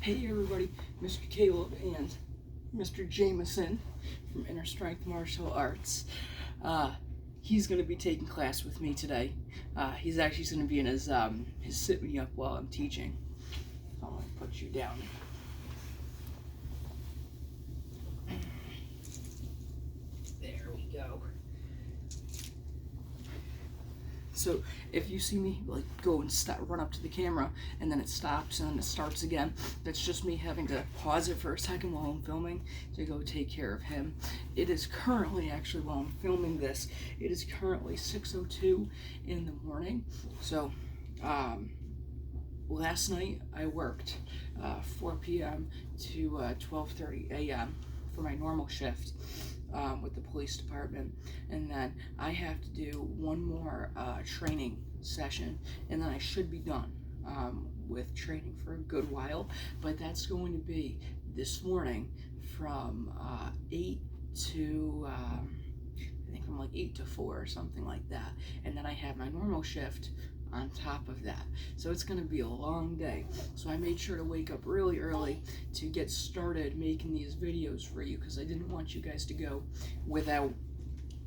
Hey everybody, Mr. Caleb and Mr. Jameson from Inner Strength Martial Arts. He's going to be taking class with me today. He's actually going to be in his sit me up while I'm teaching. So I'm going to put you down. There we go. So if you see me like go and run up to the camera and then it stops and then it starts again, that's just me having to pause it for a second while I'm filming to go take care of him. It is currently, actually while I'm filming this, it is currently 6:02 in the morning. So last night I worked 4 p.m. to 12:30 a.m. for my normal shift. With the police department, and then I have to do one more training session, and then I should be done with training for a good while. But that's going to be this morning from 8 to I think from like 8 to 4 or something like that, and then I have my normal shift on top of that. So it's going to be a long day. So I made sure to wake up really early to get started making these videos for you, because I didn't want you guys to go without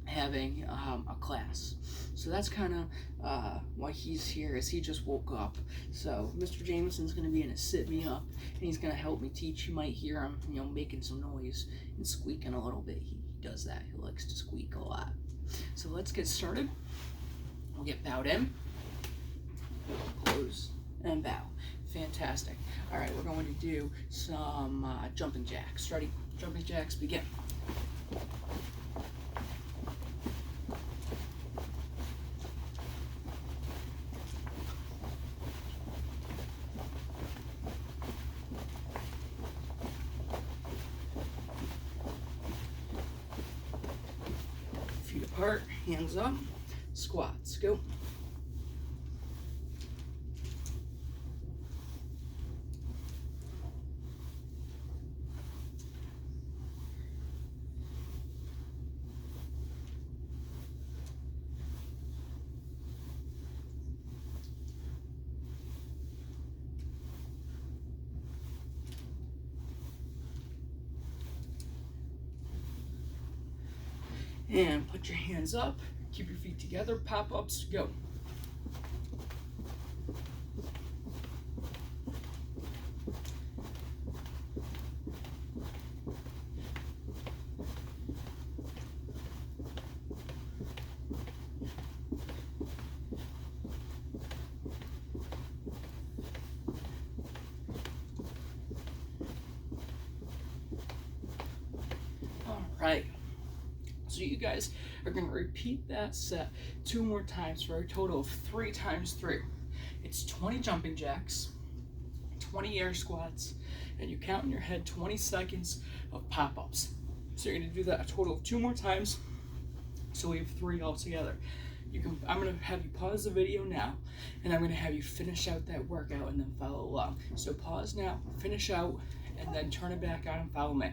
having a class. So that's kind of why he's here, is he just woke up. So Mr. Jameson's going to be in a sit me up, and he's going to help me teach. You might hear him, making some noise and squeaking a little bit. He does that. He likes to squeak a lot. So let's get started. We'll get bowed in. Close and bow. Fantastic. All right, we're going to do some jumping jacks. Ready? Jumping jacks, begin. Feet apart, hands up, squats, go. And put your hands up, keep your feet together, pop-ups, go. All right. So you guys are going to repeat that set 2 more times for a total of 3 times 3. It's 20 jumping jacks, 20 air squats, and you count in your head 20 seconds of pop-ups. So you're going to do that a total of 2 more times, so we have 3 altogether. I'm going to have you pause the video now, and I'm going to have you finish out that workout and then follow along. So pause now, finish out, and then turn it back on and follow me.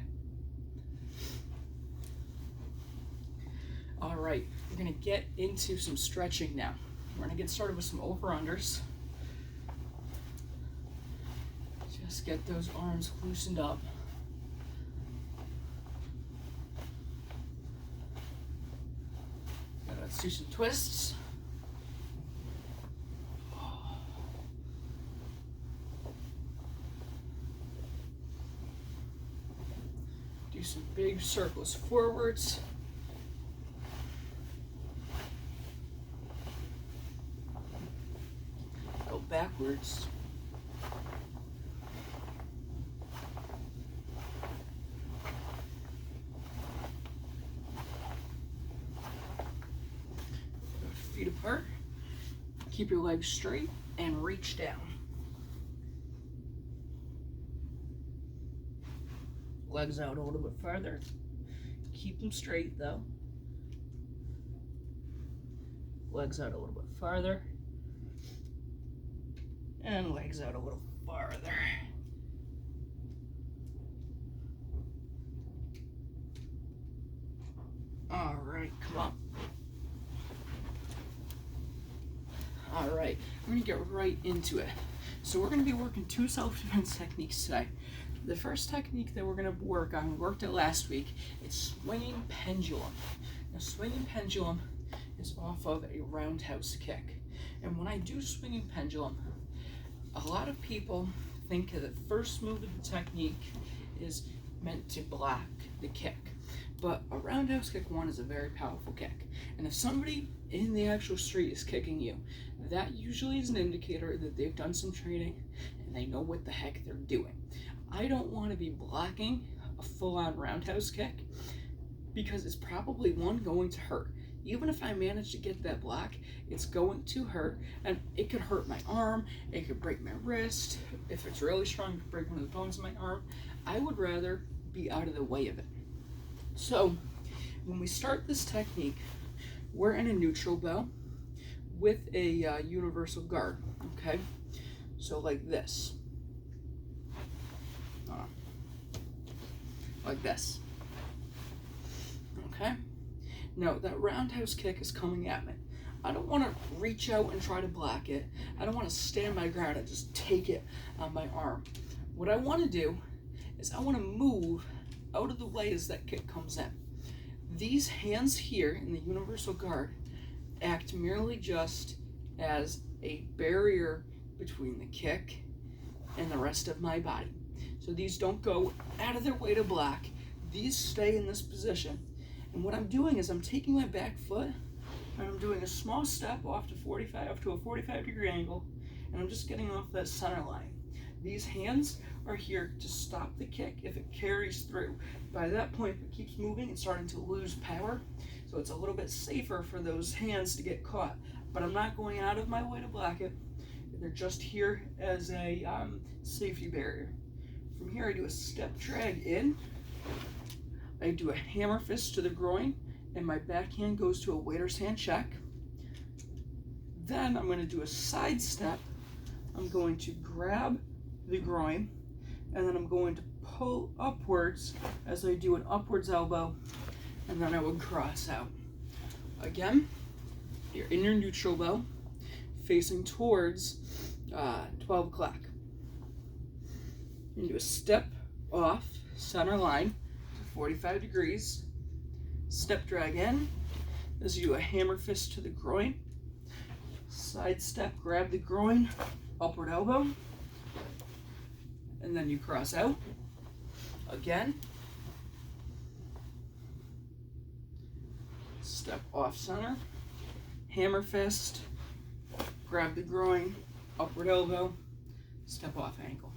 All right, we're gonna get into some stretching now. We're gonna get started with some over-unders. Just get those arms loosened up. Let's do some twists. Do some big circles forwards. Backwards. Feet apart. Keep your legs straight and reach down. Legs out a little bit farther. Keep them straight though. Legs out a little bit farther. And legs out a little farther. All right, come on. All right, we're gonna get right into it. So we're going to be working 2 self-defense techniques today. The first technique that we're going to work on, we worked it last week, it's swinging pendulum. Now swinging pendulum is off of a roundhouse kick. And when I do swinging pendulum, a lot of people think that the first move of the technique is meant to block the kick. But a roundhouse kick 1 is a very powerful kick. And if somebody in the actual street is kicking you, that usually is an indicator that they've done some training and they know what the heck they're doing. I don't want to be blocking a full-on roundhouse kick because it's probably, 1, going to hurt. Even if I manage to get that block, it's going to hurt, and it could hurt my arm, it could break my wrist. If it's really strong, it could break one of the bones in my arm. I would rather be out of the way of it. So when we start this technique, we're in a neutral bow with a universal guard, okay? So like this. Like this. Okay? Now that roundhouse kick is coming at me. I don't want to reach out and try to block it. I don't want to stand my ground and just take it on my arm. What I want to do is I want to move out of the way as that kick comes in. These hands here in the universal guard act merely just as a barrier between the kick and the rest of my body. So these don't go out of their way to block. These stay in this position. And what I'm doing is I'm taking my back foot and I'm doing a small step off to a 45-degree angle, and I'm just getting off that center line. These hands are here to stop the kick if it carries through. By that point, if it keeps moving, it's starting to lose power, so it's a little bit safer for those hands to get caught. But I'm not going out of my way to block it. They're just here as a safety barrier. From here, I do a step drag in. I do a hammer fist to the groin, and my backhand goes to a waiter's hand check. Then I'm going to do a side step. I'm going to grab the groin, and then I'm going to pull upwards as I do an upwards elbow, and then I would cross out. Again, you're in your neutral bow, facing towards 12 o'clock. You do a step off center line to 45 degrees, step drag in as you do a hammer fist to the groin, side step, grab the groin, upward elbow, and then you cross out. Again, step off center, hammer fist, grab the groin, upward elbow, step off ankle.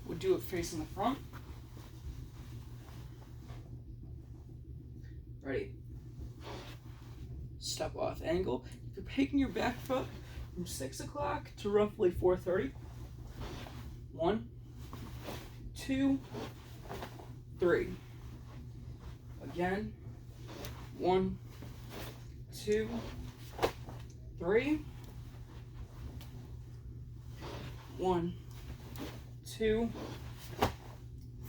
We'll do it facing the front. Ready? Step off angle. You're taking your back foot from 6 o'clock to roughly 4:30. 1, 2, 3. Again. 1, 2, 3. 1, 2,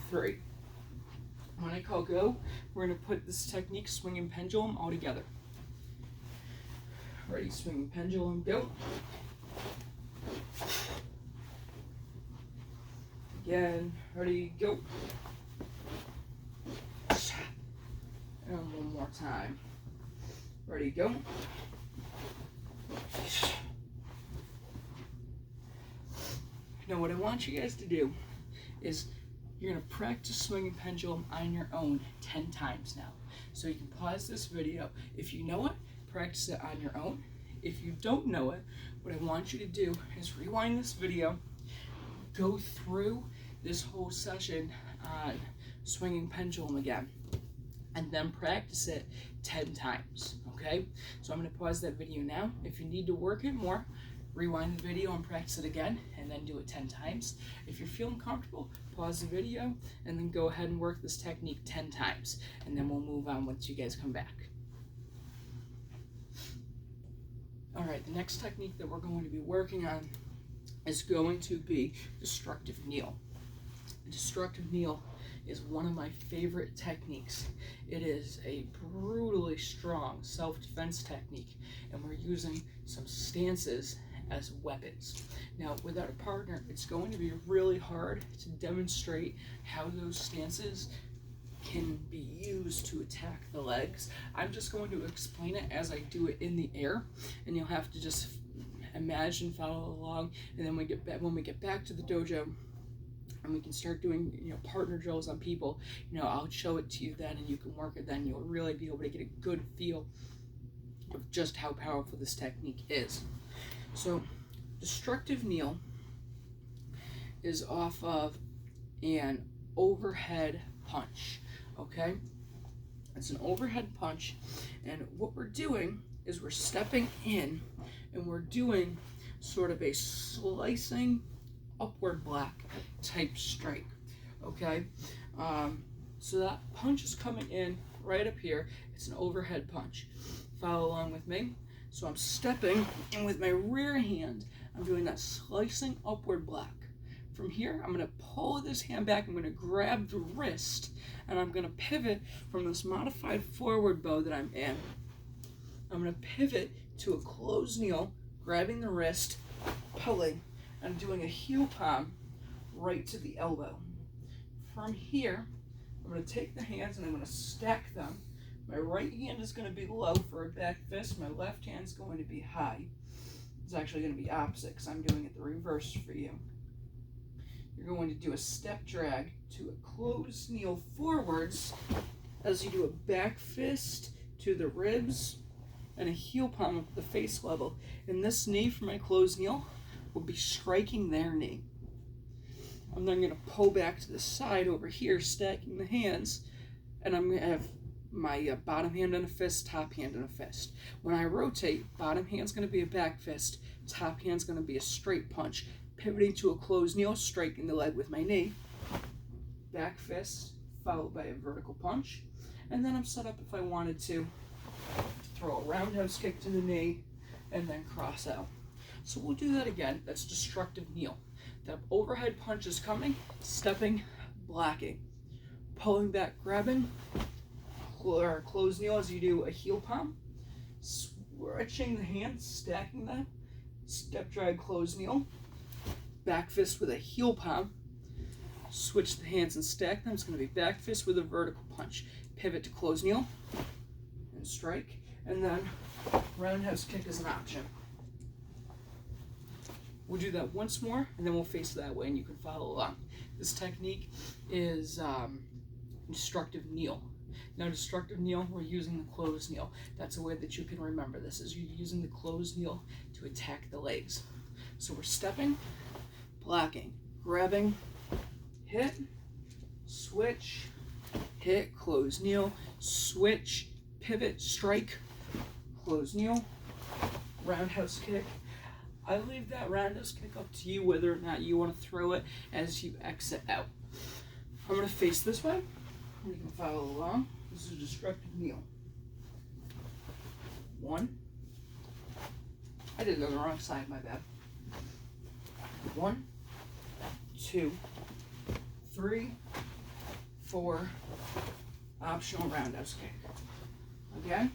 3. When I call go, we're going to put this technique, swinging pendulum, all together. Ready, swinging pendulum, go. Again, ready, go. And one more time. Ready, go. Now what I want you guys to do is you're going to practice swinging pendulum on your own 10 times now. So you can pause this video. If you know it, practice it on your own. If you don't know it, what I want you to do is rewind this video, go through this whole session on swinging pendulum again, and then practice it 10 times, okay? So I'm going to pause that video now. If you need to work it more, rewind the video and practice it again, and then do it 10 times. If you're feeling comfortable, pause the video, and then go ahead and work this technique 10 times, and then we'll move on once you guys come back. All right, the next technique that we're going to be working on is going to be destructive kneel. Destructive kneel is one of my favorite techniques. It is a brutally strong self-defense technique, and we're using some stances as weapons. Now, without a partner, it's going to be really hard to demonstrate how those stances can be used to attack the legs. I'm just going to explain it as I do it in the air, and you'll have to just imagine, follow along, and then when we get back to the dojo, and we can start doing, partner drills on people, I'll show it to you then, and you can work it then. You'll really be able to get a good feel of just how powerful this technique is. So, destructive kneel is off of an overhead punch, okay? It's an overhead punch, and what we're doing is we're stepping in, and we're doing sort of a slicing upward black type strike, okay? So that punch is coming in right up here. It's an overhead punch. Follow along with me. So I'm stepping, and with my rear hand, I'm doing that slicing upward black. From here, I'm going to pull this hand back. I'm going to grab the wrist, and I'm going to pivot from this modified forward bow that I'm in. I'm going to pivot to a closed kneel, grabbing the wrist, pulling, and doing a heel palm right to the elbow. From here, I'm going to take the hands and I'm going to stack them. My right hand is going to be low for a back fist. My left hand is going to be high. It's actually going to be opposite because I'm doing it the reverse for you. You're going to do a step drag to a closed kneel forwards as you do a back fist to the ribs and a heel palm up at the face level. And this knee for my closed kneel will be striking their knee. I'm then going to pull back to the side over here, stacking the hands, and I'm going to have my bottom hand in a fist, top hand in a fist. When I rotate, bottom hand's going to be a back fist, top hand's going to be a straight punch, pivoting to a closed kneel, striking the leg with my knee, back fist, followed by a vertical punch, and then I'm set up if I wanted to throw a roundhouse kick to the knee, and then cross out. So we'll do that again. That's destructive kneel. That overhead punch is coming, stepping, blocking, pulling back, grabbing, or closed kneel as you do a heel palm, stretching the hands, stacking them, step drag, closed kneel, back fist with a heel palm, switch the hands and stack them. It's going to be back fist with a vertical punch, pivot to closed kneel and strike, and then roundhouse kick is an option. We'll do that once more, and then we'll face that way, and you can follow along. This technique is destructive kneel. Now, destructive kneel, we're using the closed kneel. That's a way that you can remember this, is you're using the closed kneel to attack the legs. So we're stepping, blocking, grabbing, hit, switch, hit, closed kneel, switch, pivot, strike, closed kneel, roundhouse kick. I leave that roundhouse kick up to you whether or not you want to throw it as you exit out. I'm going to face this way. You can follow along. This is a destructive kneel. 1. I did it on the wrong side, my bad. 1, 2, 3, 4. Optional roundhouse kick. Again.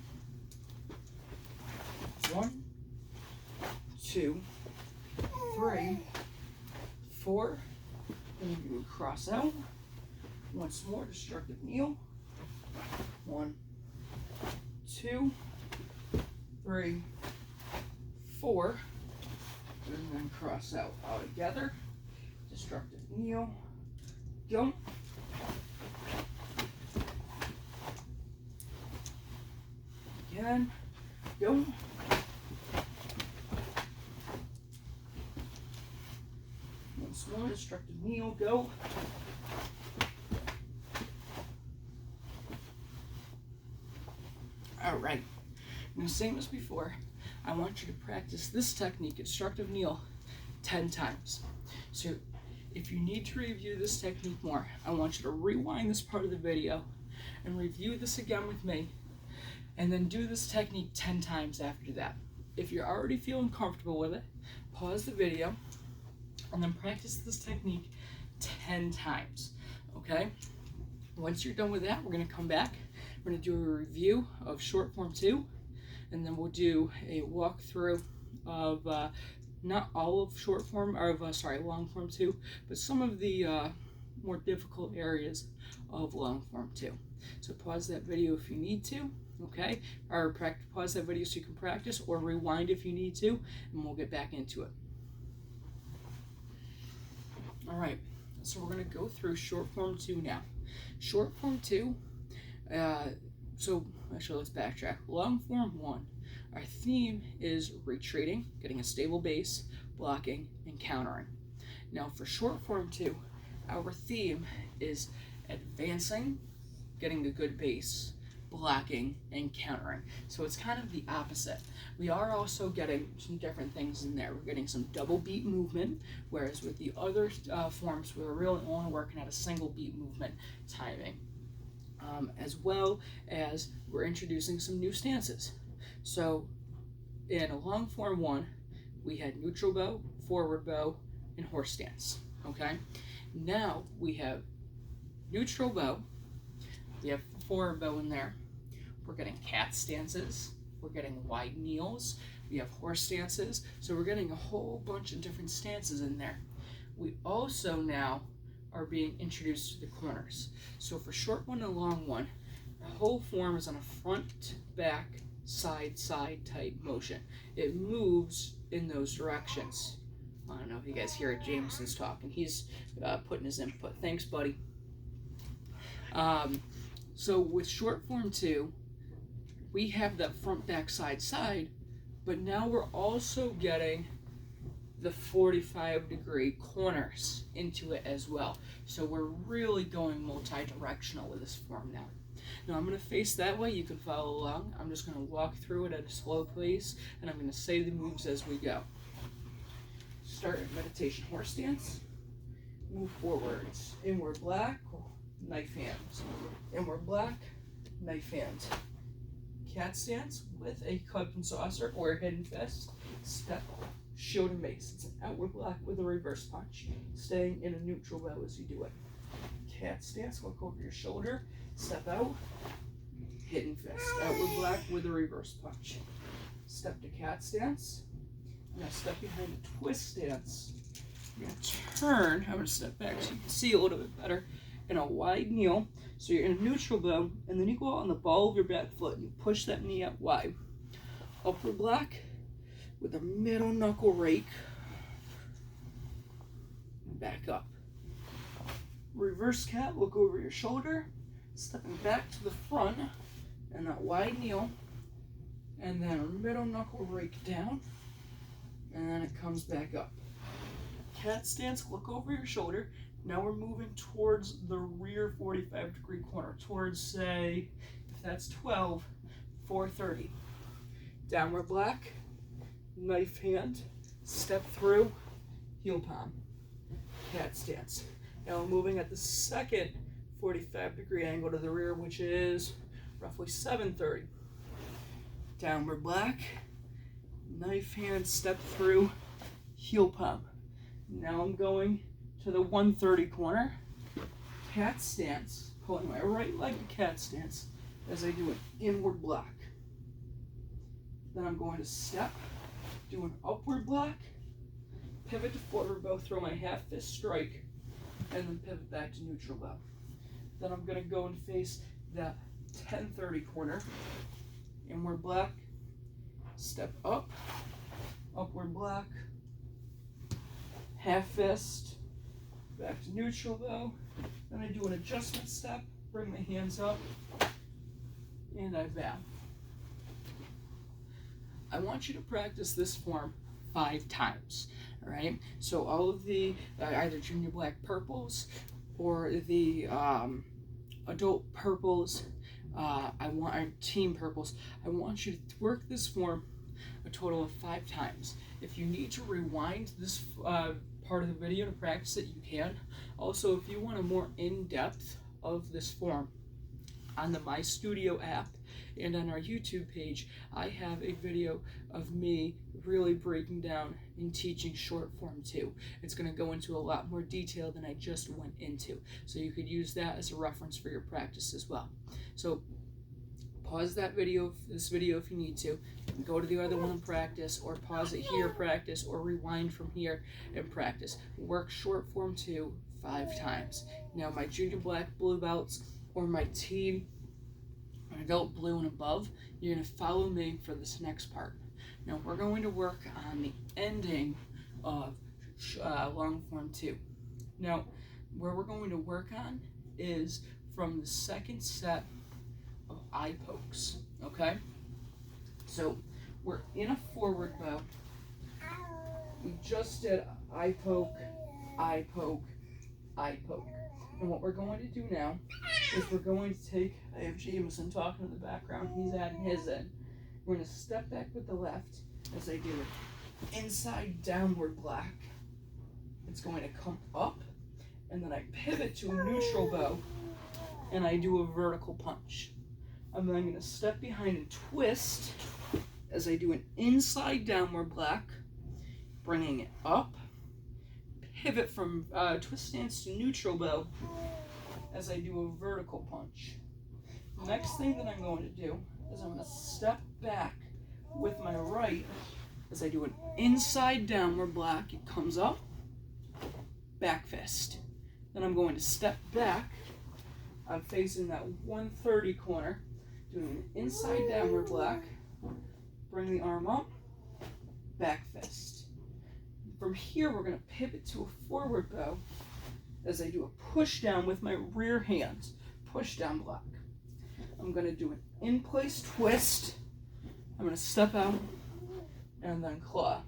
1, 2, 3, 4. Then you would cross out. Once more, destructive kneel. 1, 2, 3, 4. And then cross out all together. Destructive kneel. Go. Again. Go. Once more, destructive kneel. Go. All right. Now, same as before, I want you to practice this technique, destructive kneel, 10 times. So if you need to review this technique more, I want you to rewind this part of the video and review this again with me, and then do this technique 10 times after that. If you're already feeling comfortable with it, pause the video and then practice this technique 10 times, okay? Once you're done with that, we're going to come back. We're going to do a review of short form 2, and then we'll do a walkthrough of not all of long form 2, but some of the more difficult areas of long form 2. So pause that video if you need to, okay? Or pause that video so you can practice, or rewind if you need to, and we'll get back into it. All right, so we're going to go through short form 2 now. Short form 2, so actually let's backtrack. Long form 1, our theme is retreating, getting a stable base, blocking, and countering. Now for short form 2, our theme is advancing, getting a good base, blocking, and countering. So it's kind of the opposite. We are also getting some different things in there. We're getting some double beat movement, whereas with the other forms, we're really only working at a single beat movement timing. As well as we're introducing some new stances. So in a long form 1, we had neutral bow, forward bow, and horse stance, okay? Now we have neutral bow, we have forward bow in there, we're getting cat stances, we're getting wide kneels, we have horse stances, so we're getting a whole bunch of different stances in there. We also now are being introduced to the corners. So for short 1 and long 1, the whole form is on a front, back, side, side type motion. It moves in those directions. I don't know if you guys hear it, Jameson's talking. He's putting his input. Thanks, buddy. So with short form 2, we have that front, back, side, side, but now we're also getting the 45-degree corners into it as well. So we're really going multi-directional with this form now. Now I'm going to face that way. You can follow along. I'm just going to walk through it at a slow pace, and I'm going to say the moves as we go. Start in meditation horse stance. Move forwards. Inward black, knife hands. Inward black, knife hands. Cat stance with a cup and saucer or a hidden fist. Step, shield and mace. It's an outward block with a reverse punch. Staying in a neutral bow as you do it. Cat stance, look over your shoulder. Step out, hidden fist. Outward block with a reverse punch. Step to cat stance. Now step behind a twist stance. You're going to turn. I'm going to step back so you can see a little bit better. In a wide kneel. So you're in a neutral bow, and then you go out on the ball of your back foot and you push that knee out wide. Upward block with a middle knuckle rake. Back up. Reverse cat, look over your shoulder. Stepping back to the front and that wide kneel. And then a middle knuckle rake down. And then it comes back up. Cat stance, look over your shoulder. Now we're moving towards the rear 45-degree corner, towards, say, if that's 12, 430. Downward black, knife hand, step through, heel palm, cat stance. Now we're moving at the second 45-degree angle to the rear, which is roughly 730. Downward black, knife hand, step through, heel palm. Now I'm going to the 130 corner, cat stance, pulling my right leg to cat stance as I do an inward block. Then I'm going to step, do an upward block, pivot to forward bow, throw my half fist strike, and then pivot back to neutral bow. Then I'm going to go and face that 1030 corner, inward block, step up, upward block, half fist, back to neutral bow. Then I do an adjustment step, bring my hands up, and I bow. I want you to practice this form 5 times, all right? So all of the either junior black purples or the adult purples, team purples, I want you to work this form a total of 5 times. If you need to rewind this part of the video to practice it, you can. Also, if you want a more in-depth of this form, on the My Studio app and on our YouTube page, I have a video of me really breaking down and teaching short form 2. It's going to go into a lot more detail than I just went into, so you could use that as a reference for your practice as well. So Pause this video if you need to, and go to the other one and practice, or pause it here, practice, or rewind from here and practice. Work short form 2 5 times. Now my junior black blue belts or my team adult blue and above, you're going to follow me for this next part. Now we're going to work on the ending of long form 2. Now where we're going to work on is from the second set of eye pokes, okay? So we're in a forward bow. We just did eye poke, eye poke, eye poke. And what we're going to do now is we're going to take, I have Jameson talking in the background, he's adding his in. We're going to step back with the left as I do it. Inside downward black. It's going to come up, and then I pivot to a neutral bow, and I do a vertical punch. And then I'm going to step behind and twist as I do an inside downward black, bringing it up, pivot from twist stance to neutral bow as I do a vertical punch. The next thing that I'm going to do is I'm going to step back with my right as I do an inside downward black. It comes up, back fist. Then I'm going to step back. I'm facing that 130 corner, doing an inside downward black, bring the arm up, back fist. From here, we're going to pivot to a forward bow as I do a push down with my rear hand, push down block. I'm going to do an in-place twist. I'm going to step out and then claw.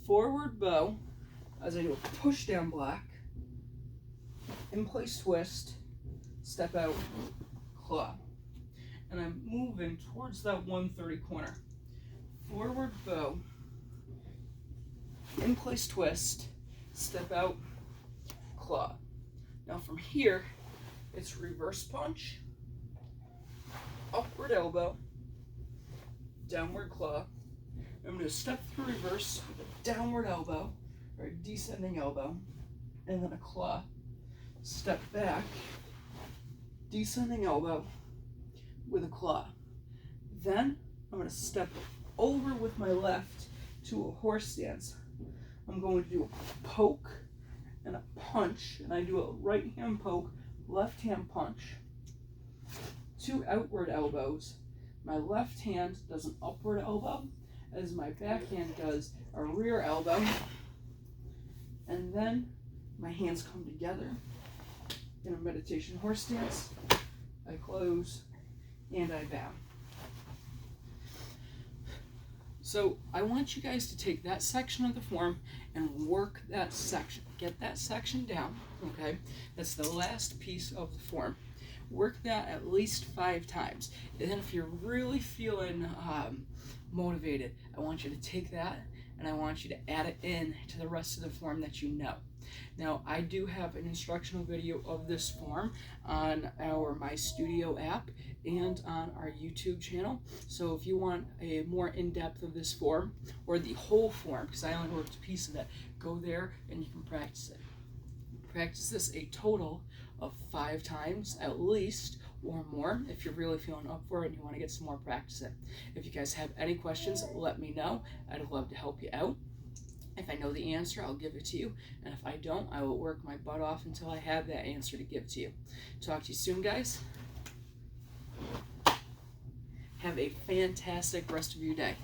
Forward bow as I do a push down block, in-place twist, step out, claw. And I'm moving towards that 130 corner. Forward bow, in place twist, step out, claw. Now from here, it's reverse punch, upward elbow, downward claw. I'm going to step through reverse with a downward elbow, or a descending elbow, and then a claw. Step back, descending elbow with a claw. Then I'm going to step over with my left to a horse stance. I'm going to do a poke and a punch, and I do a right hand poke, left hand punch. 2 outward elbows. My left hand does an upward elbow, as my backhand does a rear elbow. And then my hands come together in a meditation horse stance. I close and I bow. So I want you guys to take that section of the form and work that section. Get that section down, okay? That's the last piece of the form. Work that at least 5 times. And then if you're really feeling motivated, I want you to take that and I want you to add it in to the rest of the form that you know. Now, I do have an instructional video of this form on our My Studio app and on our YouTube channel. So if you want a more in-depth of this form, or the whole form, because I only worked a piece of it, go there and you can practice it. Practice this a total of 5 times at least, or more, if you're really feeling up for it and you want to get some more practice in. If you guys have any questions, let me know. I'd love to help you out. If I know the answer, I'll give it to you. And if I don't, I will work my butt off until I have that answer to give to you. Talk to you soon, guys. Have a fantastic rest of your day.